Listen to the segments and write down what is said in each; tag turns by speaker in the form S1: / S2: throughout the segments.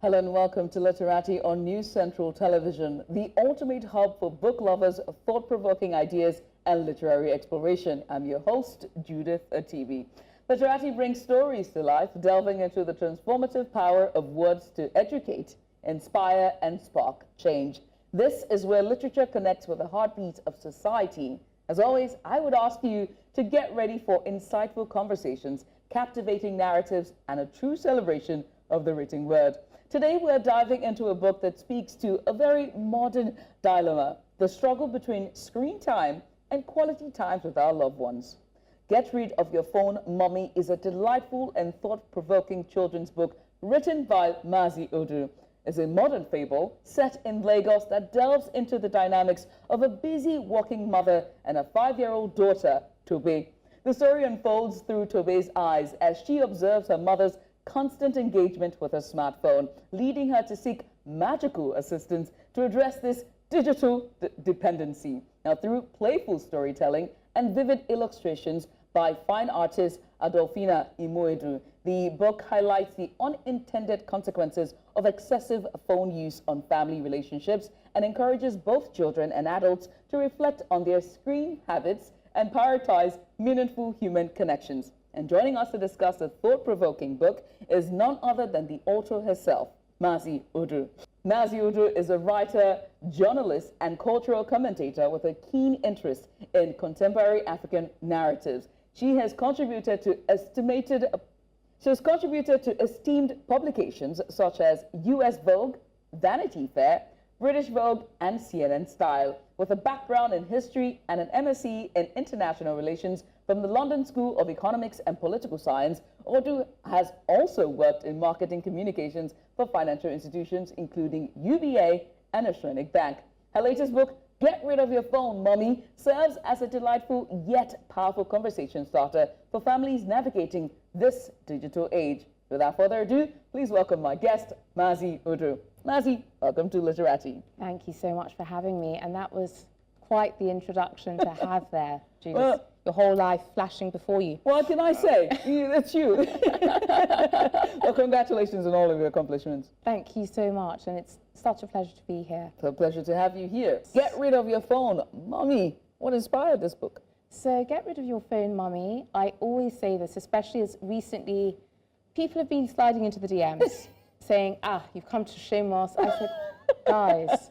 S1: Hello and welcome to Literati on News Central Television, the ultimate hub for book lovers, thought-provoking ideas and literary exploration. I'm your host, Judith Atibi. Literati brings stories to life, delving into the transformative power of words to educate, inspire and spark change. This is where literature connects with the heartbeat of society. As always, I would ask you to get ready for insightful conversations, captivating narratives and a true celebration of the written word. Today, we're diving into a book that speaks to a very modern dilemma, the struggle between screen time and quality times with our loved ones. Get Rid of Your Phone, Mommy is a delightful and thought-provoking children's book written by Mazzi Odu. It's a modern fable set in Lagos that delves into the dynamics of a busy working mother and a 5-year-old daughter, Tobe. The story unfolds through Tobe's eyes as she observes her mother's constant engagement with her smartphone, leading her to seek magical assistance to address this digital dependency. Now, through playful storytelling and vivid illustrations by fine artist Adolfina Imoedu, the book highlights the unintended consequences of excessive phone use on family relationships and encourages both children and adults to reflect on their screen habits and prioritize meaningful human connections. And joining us to discuss the thought-provoking book is none other than the author herself, Mazzi Odu. Mazzi Odu is a writer, journalist, and cultural commentator with a keen interest in contemporary African narratives. She has contributed to esteemed publications such as US Vogue, Vanity Fair, British Vogue, and CNN Style. With a background in history and an MSc in international relations from the London School of Economics and Political Science, Odu has also worked in marketing communications for financial institutions, including UBA and Oceanic Bank. Her latest book, Get Rid of Your Phone, Mommy, serves as a delightful yet powerful conversation starter for families navigating this digital age. Without further ado, please welcome my guest, Mazzi Odu. Mazzi, welcome to Literati.
S2: Thank you so much for having me. And that was quite the introduction to have there, Judith. Well, your whole life flashing before you.
S1: What can I say? It's you. Well, congratulations on all of your accomplishments.
S2: Thank you so much. And it's such a pleasure to be here.
S1: It's a pleasure to have you here. Get Rid of Your Phone, Mommy. What inspired this book?
S2: So, Get Rid of Your Phone, Mommy. I always say this, especially as recently people have been sliding into the DMs saying, you've come to shame us. I said, guys,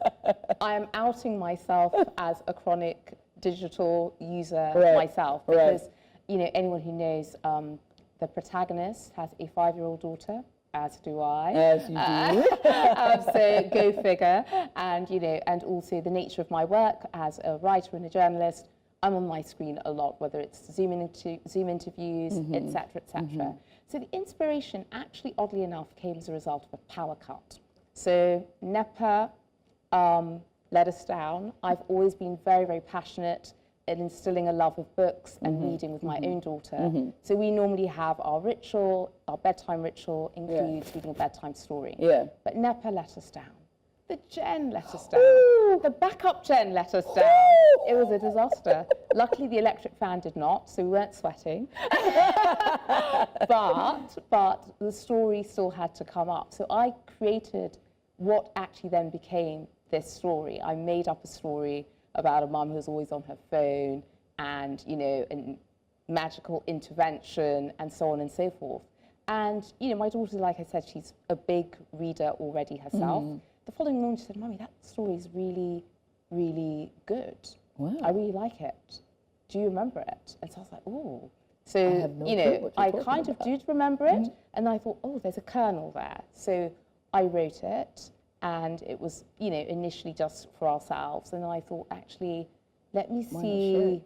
S2: I am outing myself as a chronic digital user myself. Because, you know, anyone who knows the protagonist has a 5-year-old daughter, as do I.
S1: As you do.
S2: So go figure. And, you know, and also the nature of my work as a writer and a journalist, I'm on my screen a lot, whether it's Zoom interviews, etc., etc. So the inspiration actually, oddly enough, came as a result of a power cut. So NEPA let us down. I've always been very, very passionate in instilling a love of books and reading with my own daughter. So we normally have our ritual, our bedtime ritual includes reading a bedtime story. But NEPA let us down. The gen let us down. The backup gen let us down. It was a disaster. Luckily, the electric fan did not, so we weren't sweating. but the story still had to come up. So I created what actually then became this story. I made up a story about a mum who was always on her phone and, you know, and magical intervention and so on and so forth. And, you know, my daughter, like I said, she's a big reader already herself. The following morning, she said, Mummy, that story is really, really good. Wow. I really like it. Do you remember it? And so I was like, oh. So, you know, I kind of did remember it. And I thought, oh, there's a kernel there. So I wrote it. And it was, you know, initially just for ourselves. And then I thought, actually, let me see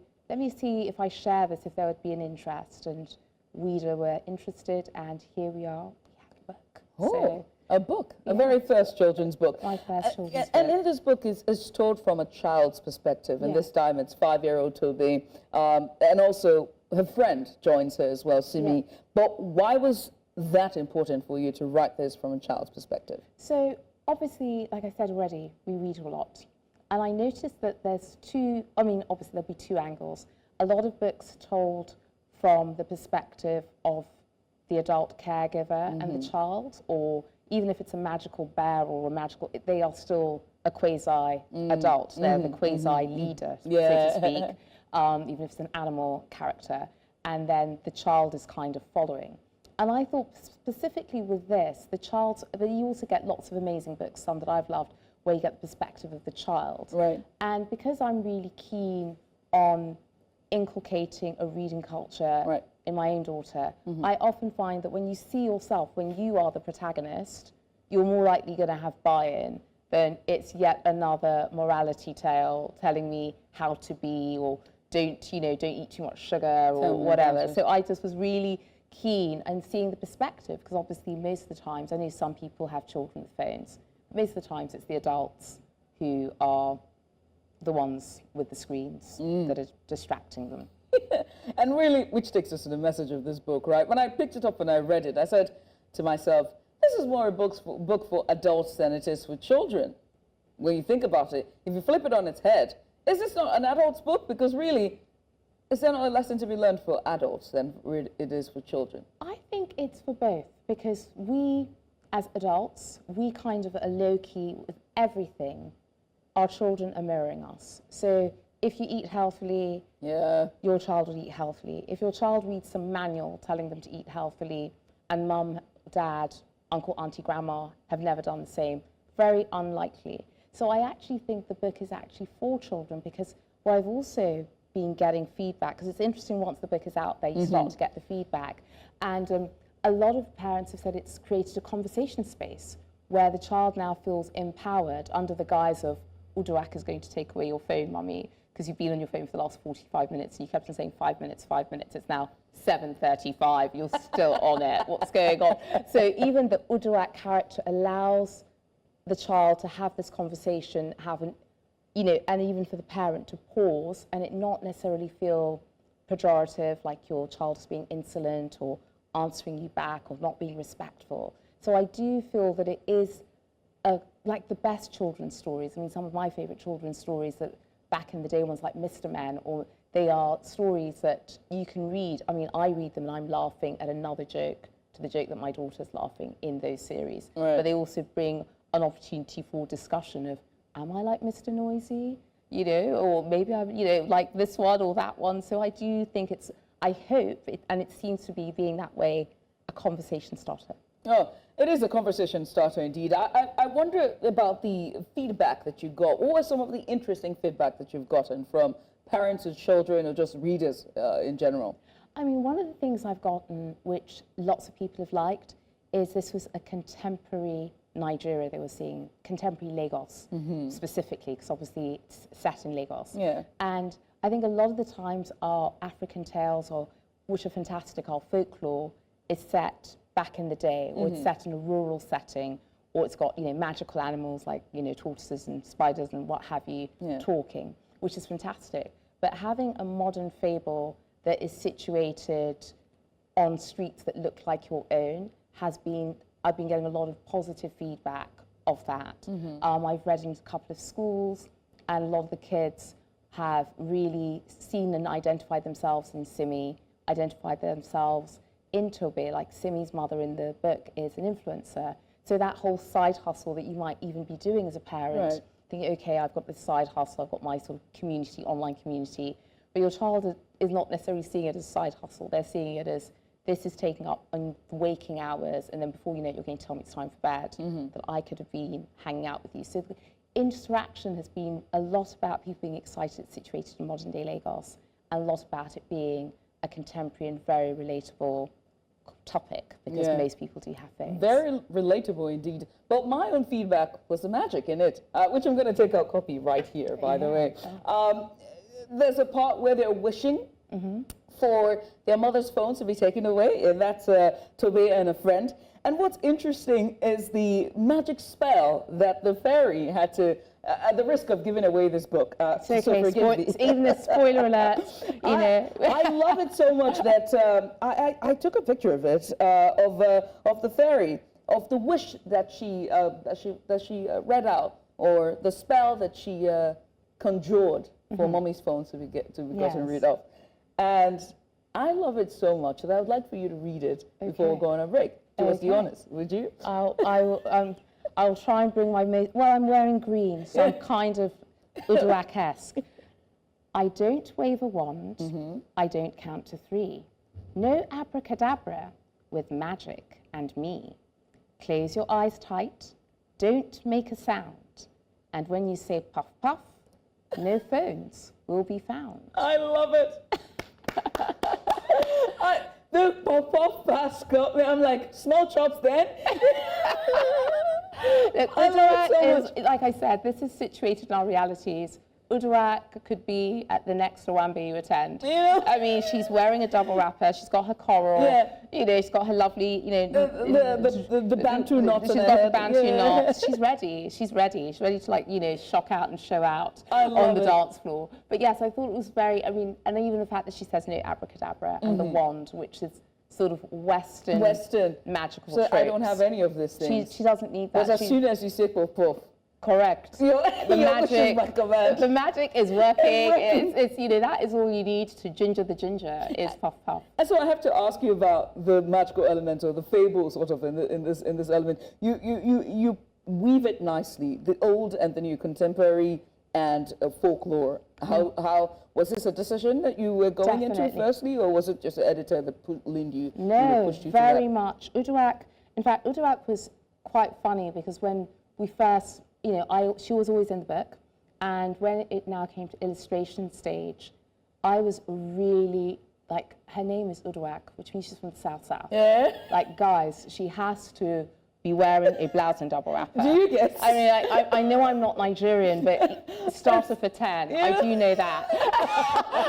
S2: if I share this, if there would be an interest. And reader were interested. And here we are. We have a book.
S1: Oh. So, a book, a very first children's book.
S2: My first children's book.
S1: And in this book is told from a child's perspective, and this time it's 5-year-old Tobe, and also her friend joins her as well, Simi. But why was that important for you to write this from a child's perspective?
S2: So obviously, like I said already, we read a lot. And I noticed that there's obviously there'll be two angles. A lot of books told from the perspective of the adult caregiver and the child, or even if it's a magical bear or a magical, they are still a quasi-adult. They're the quasi-leader, so to speak, even if it's an animal character. And then the child is kind of following. And I thought specifically with this, the child, but you also get lots of amazing books, some that I've loved, where you get the perspective of the child.
S1: Right.
S2: And because I'm really keen on inculcating a reading culture in my own daughter, I often find that when you see yourself, when you are the protagonist, you're more likely going to have buy-in than it's yet another morality tale telling me how to be, or don't eat too much sugar or whatever. So I just was really keen and seeing the perspective, because obviously most of the times, I know some people have children with phones, but most of the times it's the adults who are the ones with the screens that are distracting them.
S1: And really, which takes us to the message of this book, right? When I picked it up and I read it, I said to myself, this is more a book for adults than it is for children. When you think about it, if you flip it on its head, is this not an adult's book? Because really, is there not a lesson to be learned for adults than it is for children?
S2: I think it's for both, because we, as adults, we kind of are low-key with everything. Our children are mirroring us. So if you eat healthily, your child will eat healthily. If your child reads some manual telling them to eat healthily, and mum, dad, uncle, auntie, grandma have never done the same, very unlikely. So I actually think the book is actually for children, because what I've also been getting feedback, because it's interesting once the book is out there, you start to get the feedback. And a lot of parents have said it's created a conversation space where the child now feels empowered under the guise of, Uduak is going to take away your phone, mummy, because you've been on your phone for the last 45 minutes and you kept on saying 5 minutes, 5 minutes. It's now 7:35, you're still on it. What's going on? So even the Uduak character allows the child to have this conversation, and even for the parent to pause and it not necessarily feel pejorative, like your child is being insolent or answering you back or not being respectful. So I do feel that it is like the best children's stories. I mean, some of my favourite children's stories that back in the day ones like Mr. Men, or they are stories that you can read. I mean, I read them and I'm laughing at another joke to the joke that my daughter's laughing in those series. But they also bring an opportunity for discussion of, am I like Mr. Noisy? Or maybe I'm, like this one or that one. So I do think I hope, and it seems to be being that way, a conversation starter.
S1: Oh, it is a conversation starter indeed. I wonder about the feedback that you got. What was some of the interesting feedback that you've gotten from parents and children, or just readers in general?
S2: I mean, one of the things I've gotten, which lots of people have liked, is this was a contemporary Nigeria they were seeing, contemporary Lagos specifically, because obviously it's set in Lagos. And I think a lot of the times our African tales, which are fantastic, our folklore, is set back in the day, or it's set in a rural setting, or it's got magical animals like tortoises and spiders and what have you talking, which is fantastic. But having a modern fable that is situated on streets that look like your own I've been getting a lot of positive feedback of that. I've read in a couple of schools, and a lot of the kids have really seen and identified themselves in Simi, identified themselves in Tobe. Like Simi's mother in the book is an influencer. So that whole side hustle that you might even be doing as a parent, thinking, okay, I've got this side hustle, I've got my sort of community, online community, but your child is not necessarily seeing it as a side hustle. They're seeing it as, this is taking up on waking hours, and then before you know it, you're going to tell me it's time for bed, that I could have been hanging out with you. So the interaction has been a lot about people being excited it's situated in modern day Lagos, and a lot about it being a contemporary and very relatable topic, because most people do have things.
S1: Very relatable indeed. But my own feedback was the magic in it, which I'm going to take out copy right here, by the way. There's a part where they're wishing for their mother's phone to be taken away, and that's Tobe and a friend. And what's interesting is the magic spell that the fairy had to, at the risk of giving away this book,
S2: so forgive me. Even the spoiler alert,
S1: I love it so much that I took a picture of it, of the fairy, of the wish that she read out, or the spell that she conjured for mommy's phone to be gotten rid of. And
S2: Yeah.
S1: I love it so much that I would like for you to read it before we go on a break. Do us the honors, would you?
S2: I'll try and bring my well, I'm wearing green, so I'm kind of Uduak-esque. I don't wave a wand, I don't count to 3. No abracadabra with magic and me. Close your eyes tight, don't make a sound. And when you say puff puff, no phones will be found.
S1: I love it. The pop-off fast got me. I'm like, small chops then.
S2: Look,
S1: I love it so much.
S2: like I said, this is situated in our realities. Uduak could be at the next Rwanda you attend.
S1: You know?
S2: I mean, she's wearing a double wrapper. She's got her coral.
S1: Yeah.
S2: You know, she's got her lovely, you know,
S1: The Bantu knots.
S2: She's
S1: on her
S2: got the
S1: head.
S2: Bantu knots. She's ready. She's ready. She's ready to, like, you know, shock out and show out on the dance floor. But yes, I thought it was very. I mean, and even the fact that she says no abracadabra and the wand, which is sort of Western magical.
S1: So
S2: tropes.
S1: I don't have any of this thing.
S2: She doesn't need that.
S1: Because as soon as you say puff puff.
S2: Correct. The magic is working. It's you know, that is all you need to ginger the ginger is puff puff.
S1: And so I have to ask you about the magical element or the fable sort of in this element. You weave it nicely, the old and the new, contemporary and folklore. How was this a decision that you were going into firstly, or was it just an editor that pushed you?
S2: No, very much. Uduak. In fact, Uduak was quite funny because when we first, you know, she was always in the book, and when it now came to illustration stage, I was really, like, her name is Uduak, which means she's from the South.
S1: Yeah.
S2: Like, guys, she has to be wearing a blouse and double wrapper.
S1: Do you guess?
S2: I mean, I know I'm not Nigerian, but starter for 10, I do know that.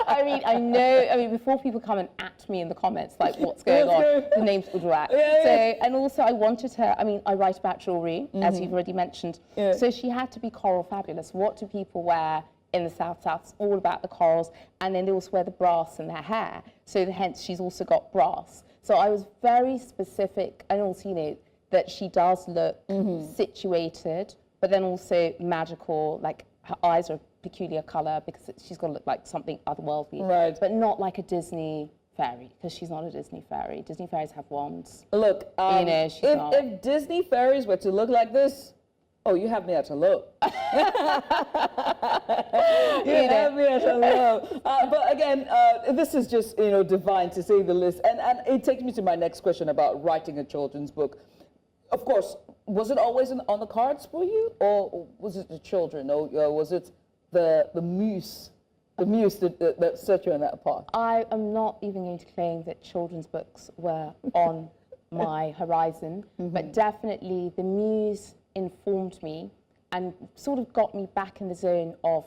S2: I mean, I know, before people come and at me in the comments, like, what's going on? The name's Uduak. So, and also I wanted her, I mean, I write about jewelry, as you've already mentioned. Yeah. So she had to be coral fabulous. What do people wear in the South? It's all about the corals. And then they also wear the brass in their hair. So hence she's also got brass. So I was very specific, and also, you know, that she does look situated, but then also magical, like her eyes are a peculiar colour because she's got to look like something otherworldly, right? But not like a Disney fairy, because she's not a Disney fairy. Disney fairies have wands.
S1: Look,
S2: you know,
S1: if Disney fairies were to look like this, oh, you have me at hello. You have me at hello. But again, this is just, you know, divine to say the least. And it takes me to my next question about writing a children's book. Of course, was it always on the cards for you, or was it the children, or was it the muse that set you on that path?
S2: I am not even going to claim that children's books were on my horizon, but definitely the muse informed me and sort of got me back in the zone of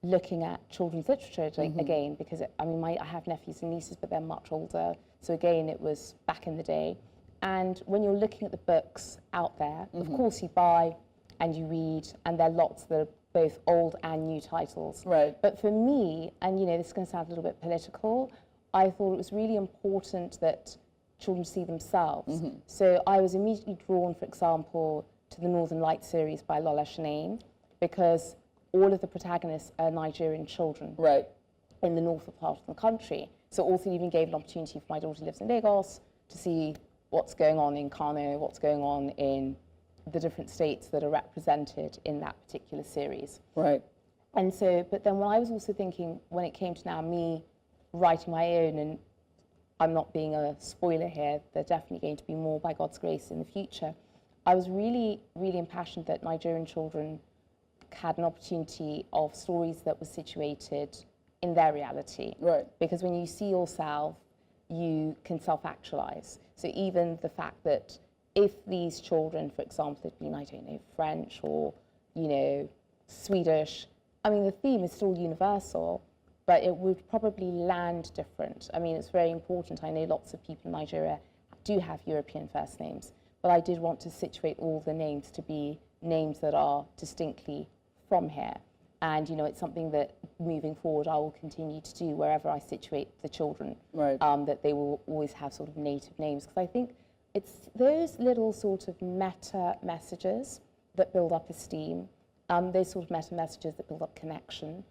S2: looking at children's literature again, because I have nephews and nieces, but they're much older. So again, it was back in the day. And when you're looking at the books out there, of course you buy and you read, and there are lots that are both old and new titles. Right. But for me, and you know, this is going to sound a little bit political, I thought it was really important that children see themselves. So I was immediately drawn, for example, to the Northern Lights series by Lola Shanane, because all of the protagonists are Nigerian children in the northern part of the country. So also even gave an opportunity for my daughter who lives in Lagos to see what's going on in Kano, what's going on in the different states that are represented in that particular series. Right. And so, but then when I was also thinking, when it came to now me writing my own, and I'm not being a spoiler here, they're definitely going to be more by God's grace in the future, I was really, really impassioned that Nigerian children had an opportunity of stories that were situated in their reality. Right. Because when you see yourself, you can self-actualize. So even the fact that if these children, for example, had been, I don't know, French or, you know, Swedish, I mean, the theme is still universal, but it would probably land different. I mean, it's very important. I know lots of people in Nigeria do have European first names, but I did want to situate all the names to be names that are distinctly from here. And, you know, it's something that moving forward I will continue to do wherever I situate the children, that they will always have sort of native names. Because I think it's those little sort of meta messages that build up esteem, those sort of meta messages that build up connection,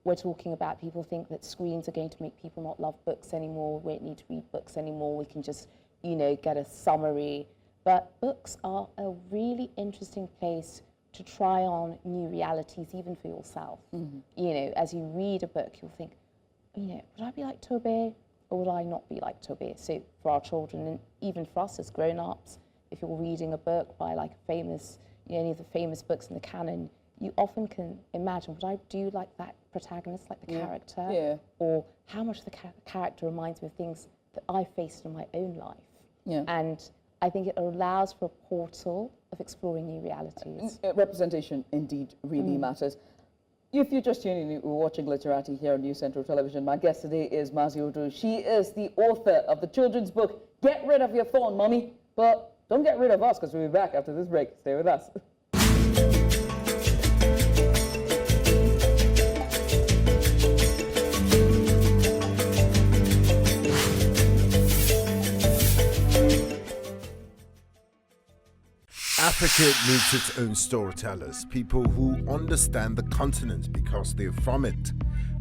S2: we're talking about people think that screens are going to make people not love books anymore. We don't need to read books anymore. We can just, you know, get a summary. But books are a really interesting place to try on new realities, even for yourself. You know, as you read a book, you'll think, you know, would I be like Tobe or would I not be like Tobe? So for our children, and even for us as grown-ups, if you're reading a book by like a famous, you know, any of the famous books in the canon, you often can imagine, would I do like that protagonist, like the character?
S1: Yeah.
S2: Or how much the character reminds me of things that I faced in my own life.
S1: Yeah.
S2: And I think it allows for a portal of exploring new realities.
S1: Representation indeed really matters. If you're just tuning in, we're watching Literati here on News Central Television. My guest today is Mazzi Odu. She is the author of the children's book, Get Rid of Your Phone, Mommy. But don't get rid of us, because we'll be back after this break. Stay with us.
S3: Africa needs its own storytellers, people who understand the continent because they're from it.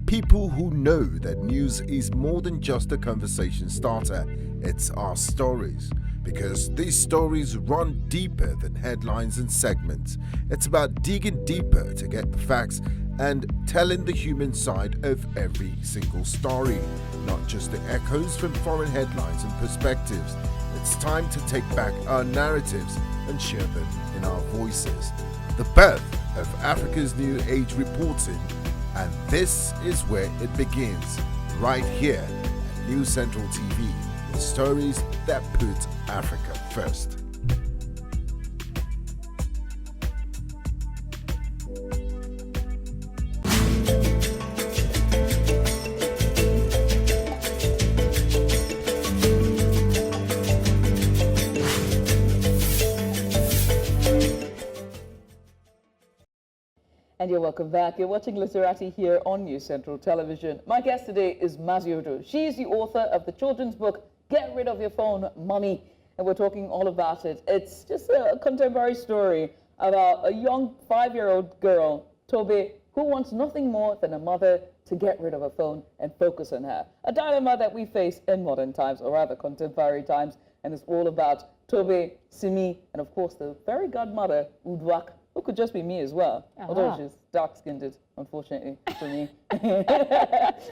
S3: People who know that news is more than just a conversation starter, it's our stories. Because these stories run deeper than headlines and segments. It's about digging deeper to get the facts and telling the human side of every single story, not just the echoes from foreign headlines and perspectives. It's time to take back our narratives and share them in our voices. The birth of Africa's New Age reporting, and this is where it begins, right here at News Central TV, with stories that put Africa first.
S1: And you're welcome back. You're watching Literati here on News Central Television. My guest today is Mazzi Odu. She's the author of the children's book, Get Rid of Your Phone, Mommy. And we're talking all about it. It's just a contemporary story about a young 5-year-old girl, Tobe, who wants nothing more than a mother to get rid of her phone and focus on her. A dilemma that we face in modern times, or rather contemporary times. And it's all about Tobe, Simi, and of course the fairy godmother, Udwak, who could just be me as well, although she's dark-skinned, unfortunately, for me.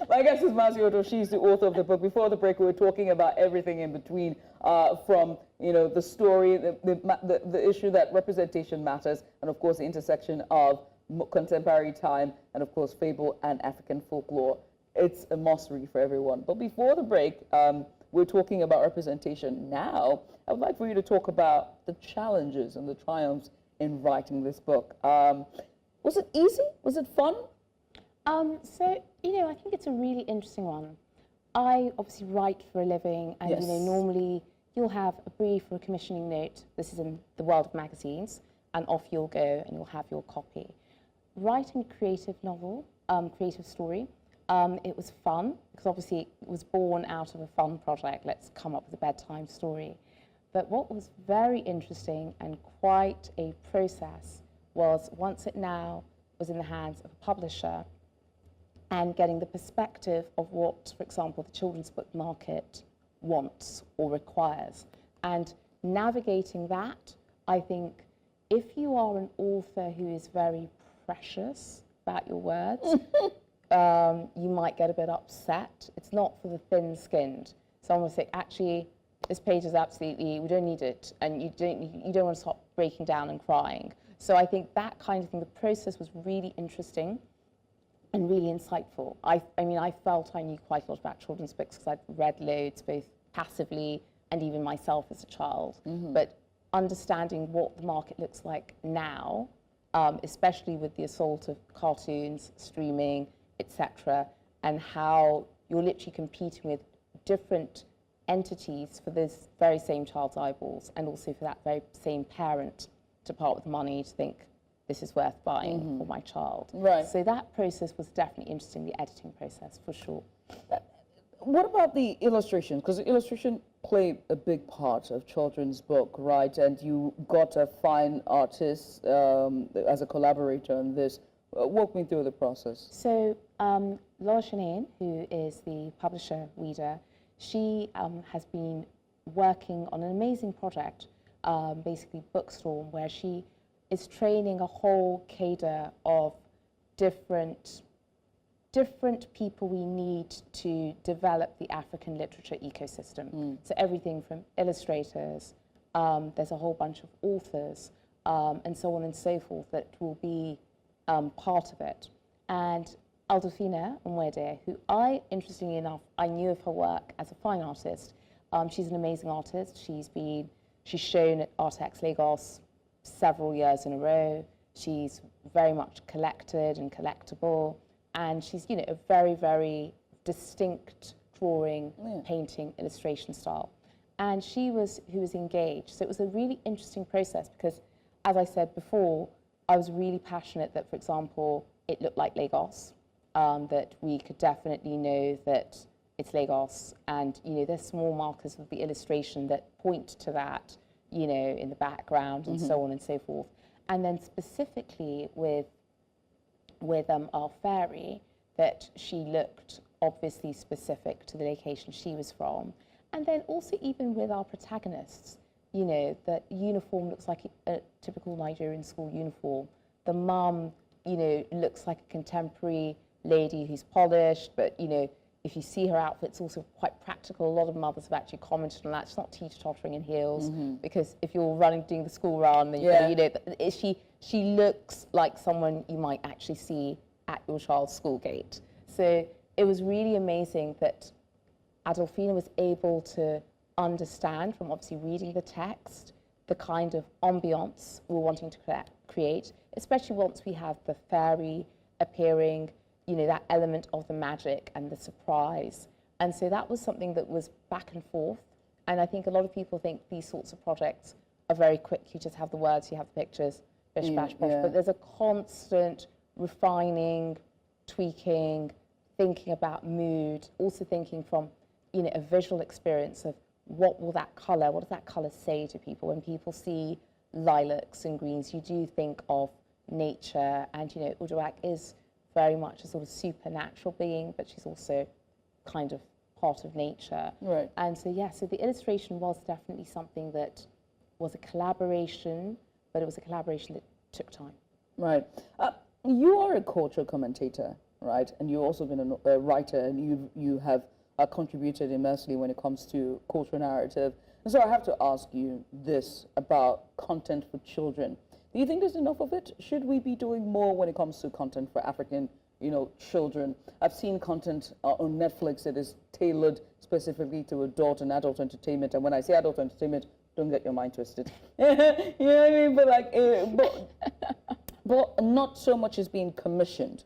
S1: My guest is Mazzi Odu. She's the author of the book. Before the break, we were talking about everything in between, from, you know, the story, the issue that representation matters, and of course the intersection of contemporary time, and of course fable and African folklore. It's a must read for everyone. But before the break, we're talking about representation. Now, I would like for you to talk about the challenges and the triumphs in writing this book. Was it easy? Was it fun?
S2: So, you know, I think it's a really interesting one. I obviously write for a living, and you know, normally you'll have a brief or a commissioning note. This is in the world of magazines, and off you'll go and you'll have your copy. Writing a creative novel, creative story, it was fun, because obviously it was born out of a fun project. Let's come up with a bedtime story. But what was very interesting and quite a process was, once it now was in the hands of a publisher, and getting the perspective of what, for example, the children's book market wants or requires. And navigating that, I think, if you are an author who is very precious about your words, you might get a bit upset. It's not for the thin-skinned. Someone will say, actually, this page is absolutely, we don't need it, and you don't want to stop breaking down and crying. So I think that kind of thing, the process was really interesting and really insightful. I mean, I felt I knew quite a lot about children's books because I'd read loads, both passively and even myself as a child. But understanding what the market looks like now, especially with the assault of cartoons, streaming, etc., and how you're literally competing with different entities for this very same child's eyeballs, and also for that very same parent to part with money to think this is worth buying for my child.
S1: Right.
S2: So that process was definitely interesting, the editing process, for sure.
S1: What about the illustration? Because illustration played a big part of children's book, right? And you got a fine artist as a collaborator on this. Walk me through the process.
S2: So Laura Shanane, who is the publisher reader, she has been working on an amazing project, basically Bookstorm, where she is training a whole cadre of different people we need to develop the African literature ecosystem. So everything from illustrators, there's a whole bunch of authors, and so on and so forth that will be part of it. And Aldofina Onwede, who interestingly enough, I knew of her work as a fine artist. She's an amazing artist. She's shown at Artex Lagos several years in a row. She's very much collected and collectible. And she's, a very, very distinct drawing, painting, illustration style. And she was who was engaged. So it was a really interesting process because, as I said before, I was really passionate that, for example, it looked like Lagos, that we could definitely know that it's Lagos. And, there's small markers of the illustration that point to that, in the background and so on and so forth. And then specifically with our fairy, that she looked obviously specific to the location she was from. And then also even with our protagonists, the uniform looks like a typical Nigerian school uniform. The mum, looks like a contemporary lady who's polished, but, if you see her outfit, it's also quite practical. A lot of mothers have actually commented on that. She's not teeter-tottering in heels, because if you're doing the school run, then she looks like someone you might actually see at your child's school gate. So it was really amazing that Adolfina was able to understand from obviously reading the text the kind of ambiance we were wanting to create, especially once we have the fairy appearing, that element of the magic and the surprise. And so that was something that was back and forth. And I think a lot of people think these sorts of projects are very quick. You just have the words, you have the pictures, bish, bash, bosh. But there's a constant refining, tweaking, thinking about mood, also thinking from, a visual experience of what does that colour say to people? When people see lilacs and greens, you do think of nature, and, Uduak is very much a sort of supernatural being, but she's also kind of part of nature.
S1: Right.
S2: And so, so the illustration was definitely something that was a collaboration, but it was a collaboration that took time.
S1: Right. You are a cultural commentator, right? And you've also been a writer, and you have contributed immensely when it comes to cultural narrative. And so I have to ask you this about content for children. Do you think there's enough of it? Should we be doing more when it comes to content for African, children? I've seen content on Netflix that is tailored specifically to adult and adult entertainment. And when I say adult entertainment, don't get your mind twisted. You know what I mean? But but not so much is being commissioned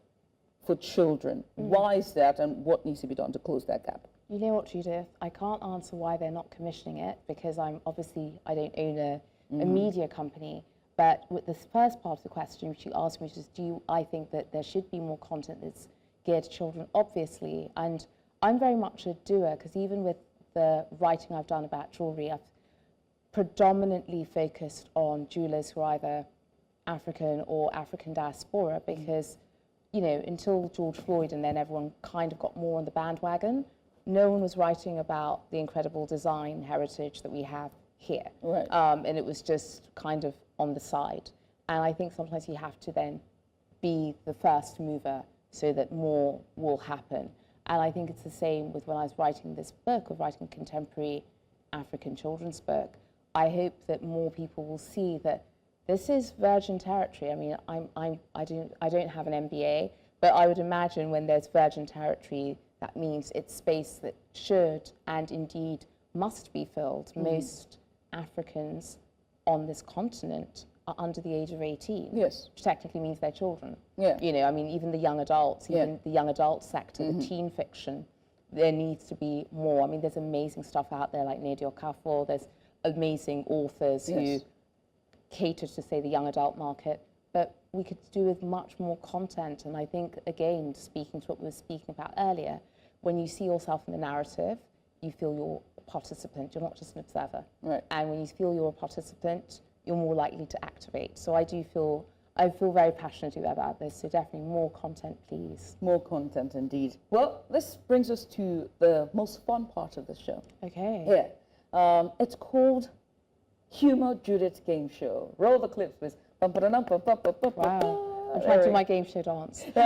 S1: for children. Why is that, and what needs to be done to close that gap?
S2: You know what, Judith? I can't answer why they're not commissioning it, because I don't own a media company. But with this first part of the question, which you asked me, which is, I think that there should be more content that's geared to children? Obviously, and I'm very much a doer, because even with the writing I've done about jewellery, I've predominantly focused on jewellers who are either African or African diaspora, because, until George Floyd and then everyone kind of got more on the bandwagon, no one was writing about the incredible design heritage that we have here.
S1: Right.
S2: And it was just kind of on the side. And I think sometimes you have to then be the first mover so that more will happen. And I think it's the same with when I was writing this book, of writing a contemporary African children's book. I hope that more people will see that this is virgin territory. I mean, I don't have an MBA, but I would imagine when there's virgin territory, that means it's space that should and indeed must be filled. Most Africans on this continent are under the age of 18.
S1: Yes.
S2: Which technically means they're children.
S1: Yeah.
S2: I mean, even the young adults, even the young adult sector, the teen fiction, there needs to be more. I mean, there's amazing stuff out there like Nadia Okafor. There's amazing authors who cater to, say, the young adult market. But we could do with much more content. And I think, again, speaking to what we were speaking about earlier, when you see yourself in the narrative, you feel you're a participant. You're not just an observer.
S1: Right.
S2: And when you feel you're a participant, you're more likely to activate. So I do feel I feel very passionate about this, so definitely more content, please.
S1: More content indeed. Well, this brings us to the most fun part of the show.
S2: Okay.
S1: Yeah. It's called Humor Judith Game Show. Roll the clips, please.
S2: Wow. I'm trying to do my game show dance.
S1: All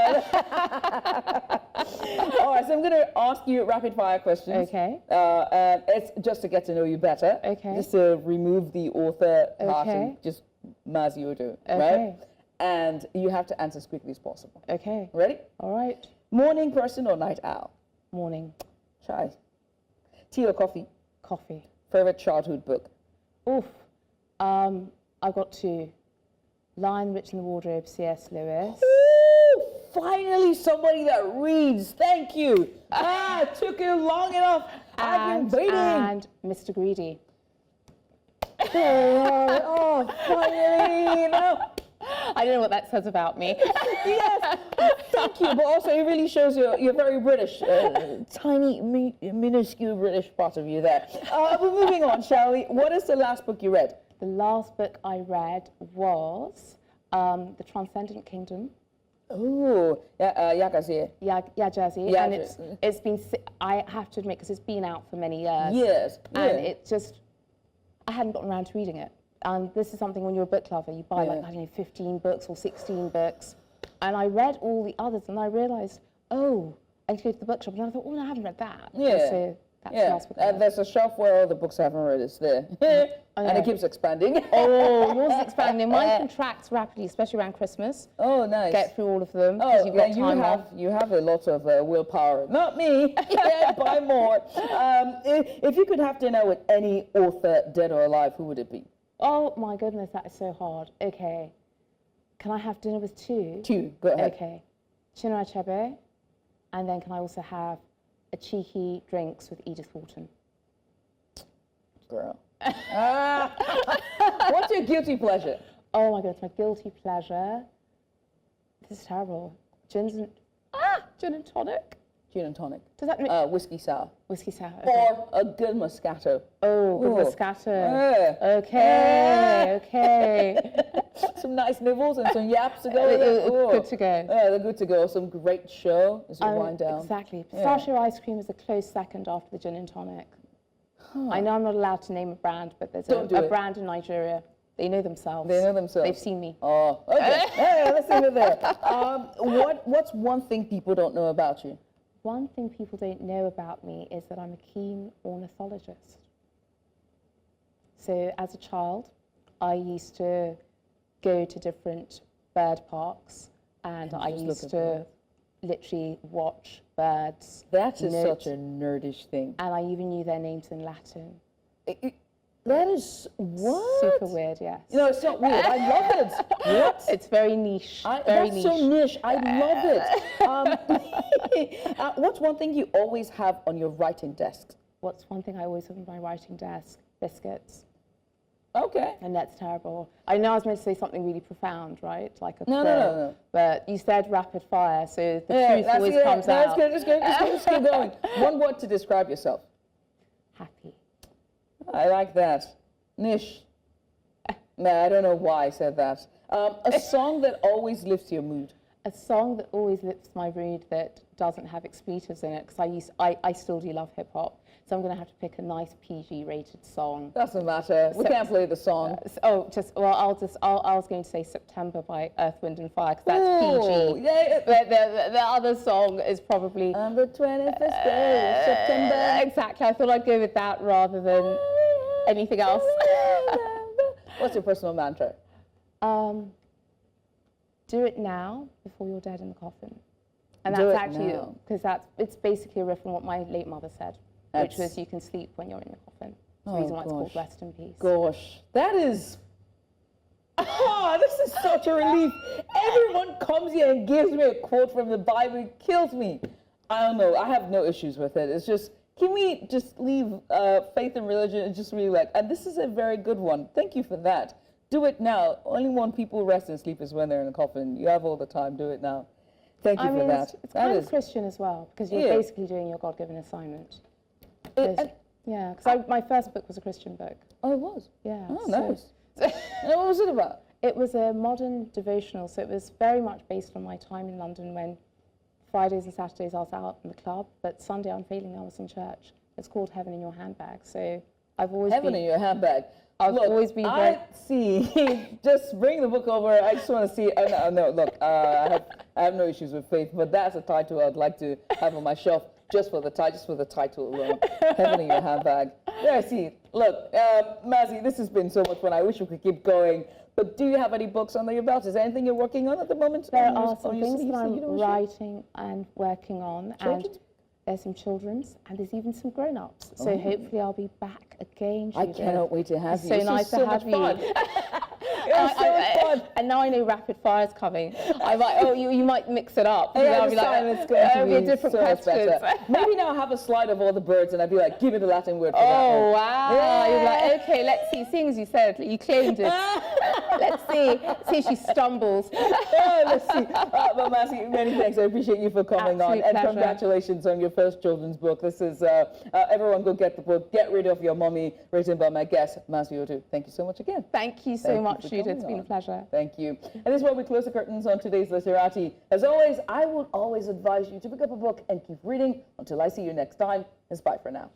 S1: right, so I'm going to ask you rapid fire questions.
S2: Okay.
S1: And it's just to get to know you better.
S2: Okay.
S1: Just to remove the author part
S2: Okay.
S1: and just Mazzi Odu,
S2: Okay.
S1: right? And you have to answer as quickly as possible.
S2: Okay.
S1: Ready?
S2: All right.
S1: Morning person or night owl?
S2: Morning.
S1: Chai. Tea or coffee?
S2: Coffee.
S1: Favorite childhood book?
S2: Oof. I've got two. Lion, Witch and the Wardrobe, C.S. Lewis.
S1: Ooh, finally somebody that reads. Thank you. It took you long enough. I've been waiting.
S2: And Mr. Greedy.
S1: Oh, finally. No.
S2: I don't know what that says about me.
S1: Yes, thank you. But also, it really shows you're very British. Tiny, minuscule British part of you there. But moving on, shall we? What is the last book you read?
S2: The last book I read was The Transcendent Kingdom.
S1: Oh, Yagazie.
S2: Jazzy.
S1: Yeah,
S2: And it's been, I have to admit, because it's been out for many years.
S1: Yes.
S2: And it just, I hadn't gotten around to reading it. And this is something when you're a book lover, you buy like, I don't know, 15 books or 16 books. And I read all the others and I realised, oh, I need to go to the bookshop. And I thought, oh, no, I haven't read that.
S1: Yeah.
S2: So that's the last book I read.
S1: There's a shelf where all the books I haven't read is there. And it keeps expanding.
S2: Oh, yours is expanding. Mine contracts rapidly, especially around Christmas.
S1: Oh, nice.
S2: Get through all of them.
S1: Oh,
S2: you've got time off.
S1: you have a lot of willpower. Not me. Buy more. If you could have dinner with any author, dead or alive, who would it be?
S2: Oh my goodness, that is so hard. Okay. Can I have dinner with two?
S1: Two. Go ahead.
S2: Okay. Judith Atibi. And then can I also have a cheeky drinks with Edith Wharton?
S1: Girl. What's your guilty pleasure?
S2: Oh my goodness, my guilty pleasure. This is terrible. Gin and tonic.
S1: Gin and tonic.
S2: Does that mean
S1: Whiskey sour.
S2: whiskey sour? Okay.
S1: Or a good Moscato.
S2: Oh, good
S1: Ooh.
S2: Moscato. Okay, okay.
S1: Some nice nibbles and some yaps to go with it. Ooh.
S2: Good to go.
S1: Yeah, they're good to go. Some great show as you wind down.
S2: Exactly. Pistachio ice cream is a close second after the gin and tonic. I know I'm not allowed to name a brand, but there's a brand in Nigeria. They know themselves.
S1: They know themselves.
S2: They've seen me.
S1: Oh, okay. Hey, let's leave it there. What's one thing people don't know about you?
S2: One thing people don't know about me is that I'm a keen ornithologist. So as a child, I used to go to different bird parks and I used to literally watch birds.
S1: That is such a nerdish thing.
S2: And I even knew their names in Latin.
S1: That is what?
S2: Super weird, yes.
S1: You know, it's not weird. I love it. What?
S2: It's very niche.
S1: That's so niche. I love it. What's one thing you always have on your writing desk?
S2: What's one thing I always have on my writing desk? Biscuits.
S1: Okay.
S2: And that's terrible. I know I was meant to say something really profound, right? Like a
S1: No.
S2: But you said rapid fire, so the truth always comes out.
S1: Let's keep going. One word to describe yourself.
S2: Happy.
S1: I like that. Niche. No, I don't know why I said that. A song that always lifts your mood.
S2: A song that always lifts my mood that doesn't have expletives in it, because I still do love hip hop. So I'm going to have to pick a nice PG-rated song.
S1: Doesn't matter. We can't play the song.
S2: I was going to say September by Earth, Wind and Fire, because that's PG.
S1: Yeah.
S2: But the other song is probably
S1: On the 21st day of September.
S2: Exactly. I thought I'd go with that rather than anything else.
S1: What's your personal mantra?
S2: Do it now before you're dead in the coffin. And
S1: Do
S2: that's
S1: it
S2: actually,
S1: now.
S2: because it's basically a riff on what my late mother said, which was you can sleep when you're in the coffin. That's the reason why it's called Rest in Peace.
S1: Gosh, that is... this is such a relief. Everyone comes here and gives me a quote from the Bible. It kills me. I don't know. I have no issues with it. It's just, can we just leave faith and religion and just really like, and this is a very good one. Thank you for that. Do it now. Only when people rest and sleep is when they're in a coffin. You have all the time. Do it now. Thank you for that.
S2: It's kind of Christian as well, because you're basically doing your God-given assignment. Because my first book was a Christian book.
S1: Oh, it was?
S2: Yeah.
S1: Oh, nice. And what was it about?
S2: It was a modern devotional, so it was very much based on my time in London when Fridays and Saturdays I was out in the club, but Sunday unfailing I was in church. It's called Heaven in Your Handbag. So I've always
S1: Heaven in your handbag.
S2: I've
S1: Look,
S2: always been
S1: I see. Just bring the book over. I just want to see. No, look, I have no issues with faith, but that's a title I'd like to have on my shelf just for the title alone. Heaven in your handbag. There, I see. Look, Mazzi, this has been so much fun. I wish we could keep going. But do you have any books under your belt? Is there anything you're working on at the moment?
S2: There are some things that I'm writing and working on.
S1: Children's?
S2: And there's some children's, and there's even some grown-ups. So hopefully I'll be back again,
S1: I
S2: Judith.
S1: cannot wait to have you.
S2: So nice to have you.
S1: It's so much fun.
S2: And now I know rapid fire is coming. I'm like, oh, you might mix it up.
S1: Yeah,
S2: I'll
S1: this
S2: be
S1: time
S2: like,
S1: it's going to be
S2: different
S1: so much
S2: questions.
S1: better. Maybe now have a slide of all the birds and I'd be like, give me the Latin word for that
S2: Oh,
S1: one.
S2: wow.
S1: Yeah.
S2: You're like, okay, let's see. Seeing as you said, you claimed it. Let's see if she stumbles.
S1: Yeah, let's see. Well, Mazzi, many thanks. I appreciate you for coming
S2: Absolute
S1: on. And
S2: pleasure.
S1: congratulations on your first children's book. This is, everyone go get the book, Get Rid of Your Mommy, written by my guest, Mazzi Odu. Thank you so much again.
S2: Thank you so
S1: Thank you
S2: much,
S1: for
S2: Judith.
S1: coming
S2: It's been a
S1: on.
S2: pleasure.
S1: Thank you. And this is where we close the curtains on today's Literati. As always, I would always advise you to pick up a book and keep reading. Until I see you next time, it's bye for now.